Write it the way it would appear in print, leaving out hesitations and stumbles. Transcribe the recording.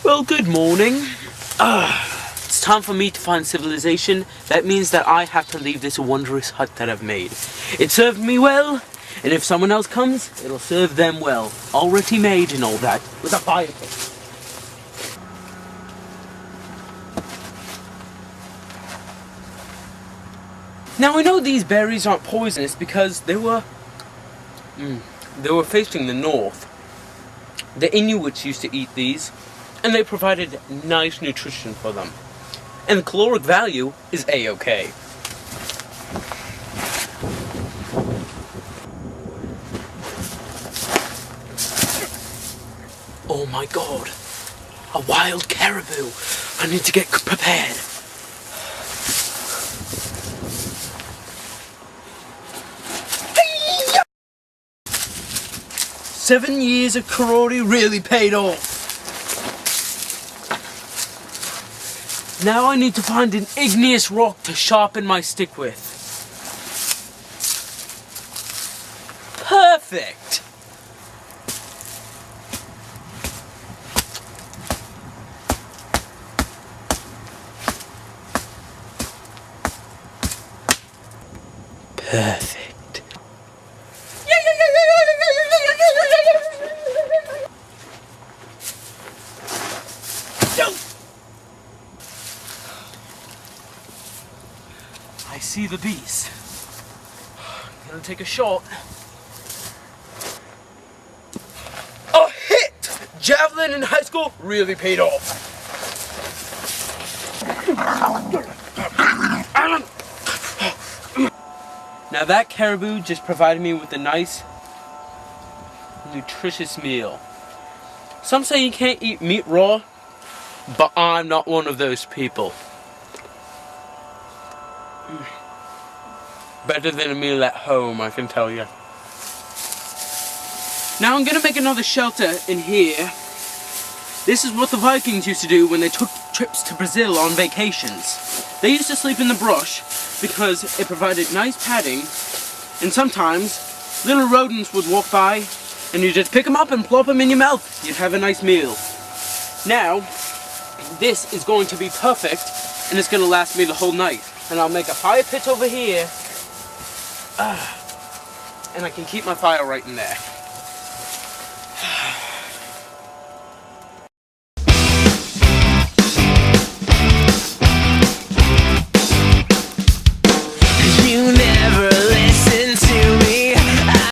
Well, good morning. It's time for me to find civilization. That means that I have to leave this wondrous hut that I've made. It served me well, and if someone else comes, it'll serve them well. Already made and all that, with a fire pit. Now I know these berries aren't poisonous because they were facing the north. The Inuits used to eat these, and they provided nice nutrition for them. And the caloric value is A-OK. Oh my god, a wild caribou. I need to get prepared. Hey-ya! 7 years of karate really paid off. Now I need to find an igneous rock to sharpen my stick with. Perfect! Perfect. I see the beast. I'm gonna take a shot. A hit! Javelin in high school really paid off. Now that caribou just provided me with a nice, nutritious meal. Some say you can't eat meat raw, but I'm not one of those people. Better than a meal at home, I can tell you. Now I'm gonna make another shelter in here. This is what the Vikings used to do when they took trips to Brazil on vacations. They used to sleep in the brush because it provided nice padding, and sometimes little rodents would walk by and you just pick them up and plop them in your mouth. You'd have a nice meal. Now, this is going to be perfect, and it's going to last me the whole night. And I'll make a fire pit over here, and I can keep my fire right in there.